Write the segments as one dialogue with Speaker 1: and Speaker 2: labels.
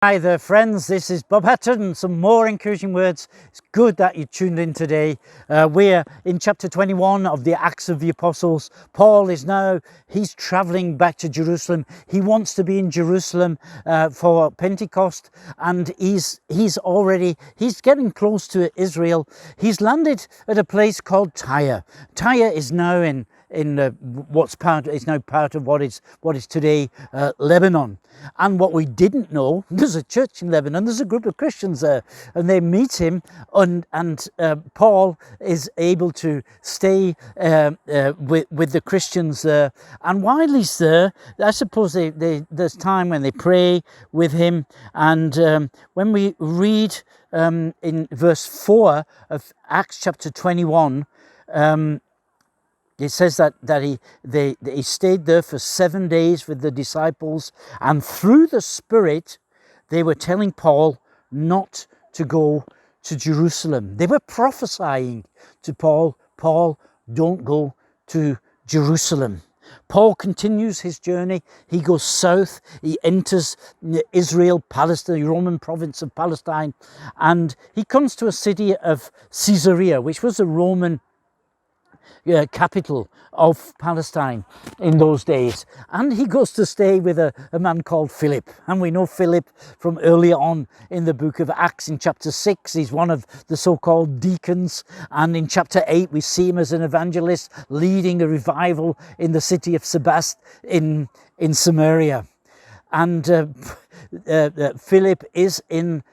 Speaker 1: Hi there friends, this is Bob Hatton and some more encouraging words. It's good that you tuned in today. We're in chapter 21 of the Acts of the Apostles. Paul is now, he's traveling back to Jerusalem. He wants to be in Jerusalem for Pentecost, and he's getting close to Israel. He's landed at a place called Tyre. Tyre is now is now part of what is today Lebanon. And what we didn't know, there's a church in Lebanon, there's a group of Christians there, and they meet him, and Paul is able to stay with the Christians there. And while he's there, I suppose there's time when they pray with him. And when we read in verse 4 of Acts chapter 21, it says that he stayed there for 7 days with the disciples, and through the Spirit they were telling Paul not to go to Jerusalem. They were prophesying to Paul, don't go to Jerusalem. Paul continues his journey. He goes south. He enters Israel, Palestine, the Roman province of Palestine, and he comes to a city of Caesarea, which was a Roman capital of Palestine in those days. And he goes to stay with a man called Philip. And we know Philip from earlier on in the book of Acts. In chapter 6, he's one of the so-called deacons. And in chapter 8, we see him as an evangelist leading a revival in the city of Sebastian in Samaria. And Philip is in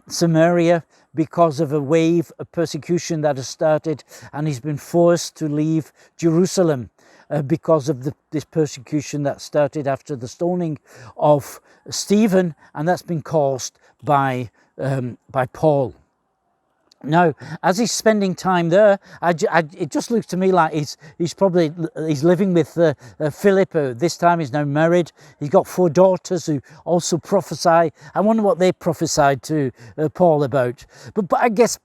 Speaker 1: Samaria because of a wave of persecution that has started, and he's been forced to leave Jerusalem because of this persecution that started after the stoning of Stephen, and that's been caused by Paul. Now, as he's spending time there, it just looks to me like he's living with Philip. This time he's now married. He's got 4 daughters who also prophesy. I wonder what they prophesied to Paul about. But I guess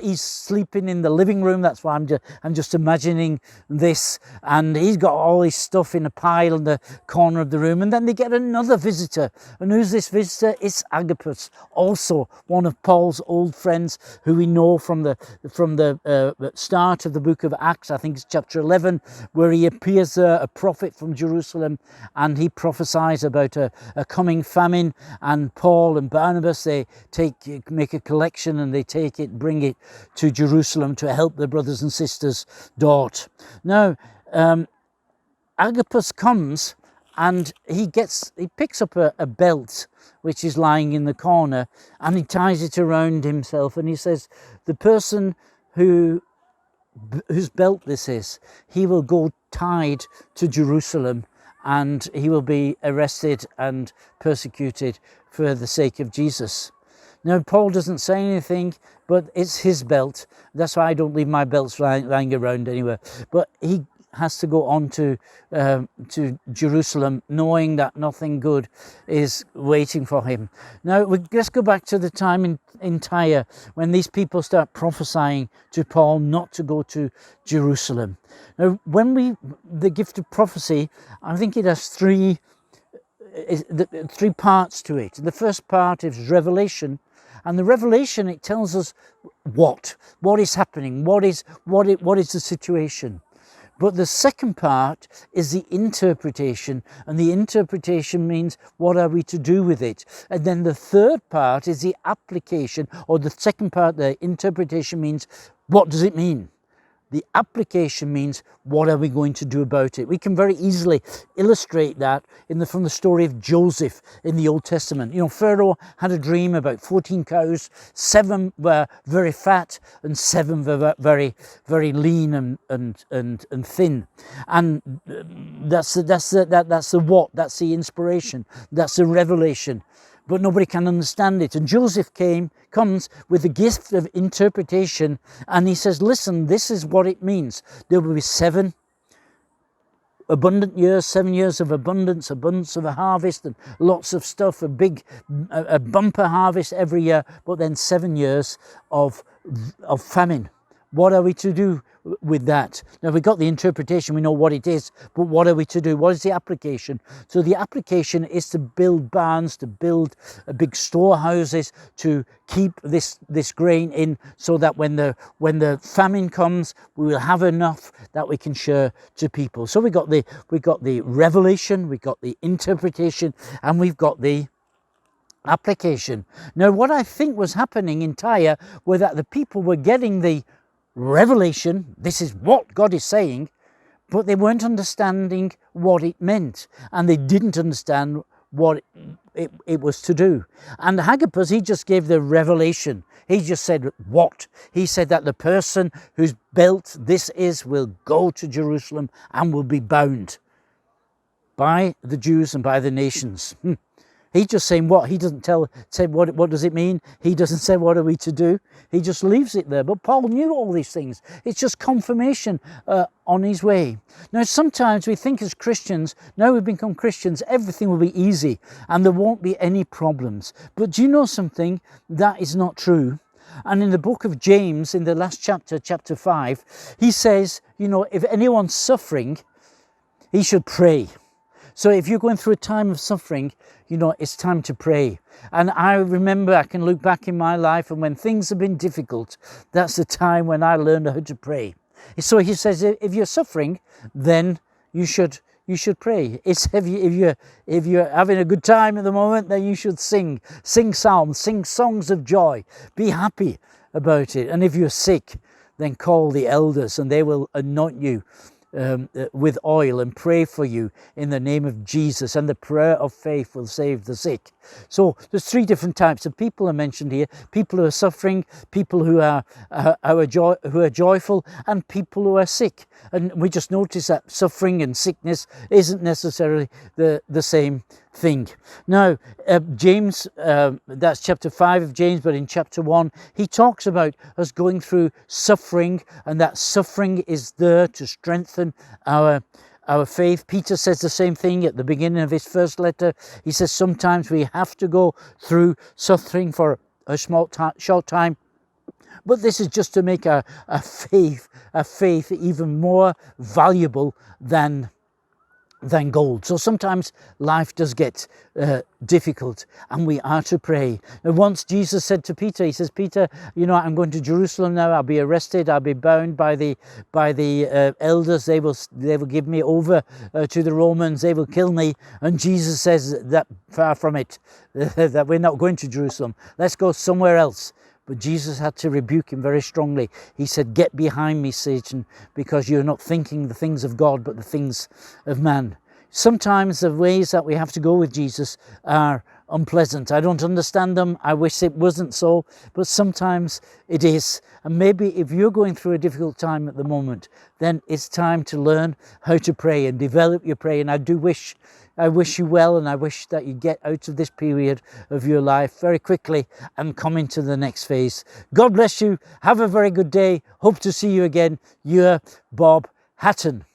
Speaker 1: he's sleeping in the living room. That's why I'm just imagining this. And he's got all his stuff in a pile in the corner of the room. And then they get another visitor. And who's this visitor? It's Agabus, also one of Paul's old friends who we know from the start of the book of Acts. I think it's chapter 11, where he appears there, a prophet from Jerusalem, and he prophesies about a coming famine. And Paul and Barnabas, they make a collection, and they bring it to Jerusalem to help their brothers and sisters dort. Now, Agabus comes, and he picks up a belt which is lying in the corner, and he ties it around himself, and he says, the person whose belt this is, he will go tied to Jerusalem, and he will be arrested and persecuted for the sake of Jesus. Now, Paul doesn't say anything, but it's his belt. That's why I don't leave my belts lying around anywhere. But he has to go on to Jerusalem, knowing that nothing good is waiting for him. Now, let's go back to the time in Tyre, when these people start prophesying to Paul not to go to Jerusalem. Now, the gift of prophecy, I think it has three parts to it. The first part is revelation. And the revelation, it tells us what is happening, what is the situation. But the second part is the interpretation, and the interpretation means what are we to do with it. And then the third part is the application, or the second part, the interpretation means what does it mean? The application means what are we going to do about it? We can very easily illustrate that from the story of Joseph in the Old Testament. You know, Pharaoh had a dream about 14 cows. 7 were very fat, and 7 were very, very lean and thin. And that's the what? That's the inspiration. That's the revelation. But nobody can understand it. And Joseph comes with the gift of interpretation, and he says, listen, this is what it means. There will be 7 abundant years, 7 years of abundance of a harvest, and lots of stuff, a bumper harvest every year, but then 7 years of famine. What are we to do with that? Now, we got the interpretation, we know what it is, but what are we to do? What is the application? So the application is to build barns, to build big storehouses, to keep this grain in, so that when the famine comes, we will have enough that we can share to people. So we got the revelation, we got the interpretation, and we've got the application. Now, what I think was happening in Tyre was that the people were getting the revelation, this is what God is saying, but they weren't understanding what it meant, and they didn't understand what it was to do. And Agabus, he just gave the revelation. He just said what? He said that the person whose belt this is will go to Jerusalem and will be bound by the Jews and by the nations. He's just saying what? He doesn't say what does it mean? He doesn't say what are we to do? He just leaves it there. But Paul knew all these things. It's just confirmation on his way. Now, sometimes we think as Christians, now we've become Christians, everything will be easy and there won't be any problems. But do you know something? That is not true. And in the book of James, in the last chapter, chapter 5, he says, you know, if anyone's suffering, he should pray. So if you're going through a time of suffering, you know, it's time to pray. And I remember, I can look back in my life, and when things have been difficult, that's the time when I learned how to pray. So he says, if you're suffering, then you should pray. It's if you're having a good time at the moment, then you should sing psalms, sing songs of joy, be happy about it. And if you're sick, then call the elders, and they will anoint you with oil and pray for you in the name of Jesus, and the prayer of faith will save the sick. So there's three different types of people are mentioned here: people who are suffering, people who are joyful, and people who are sick. And we just notice that suffering and sickness isn't necessarily the same thing. Now, James, that's chapter 5 of James, but in chapter 1, he talks about us going through suffering, and that suffering is there to strengthen our faith. Peter says the same thing at the beginning of his first letter. He says sometimes we have to go through suffering for a short time, but this is just to make our faith even more valuable than gold. So sometimes life does get difficult, and we are to pray. And once Jesus said to Peter, he says, Peter, you know, I'm going to Jerusalem now. I'll be arrested. I'll be bound by the elders. They will give me over to the Romans. They will kill me. And Jesus says that far from it, that we're not going to Jerusalem. Let's go somewhere else. But Jesus had to rebuke him very strongly. He said, get behind me, Satan, because you're not thinking the things of God, but the things of man. Sometimes the ways that we have to go with Jesus are unpleasant. I don't understand them. I wish it wasn't so, but sometimes it is. And maybe if you're going through a difficult time at the moment, then it's time to learn how to pray and develop your prayer. And I wish you well, and I wish that you get out of this period of your life very quickly and come into the next phase. God bless you. Have a very good day. Hope to see you again. Your Bob Hatton.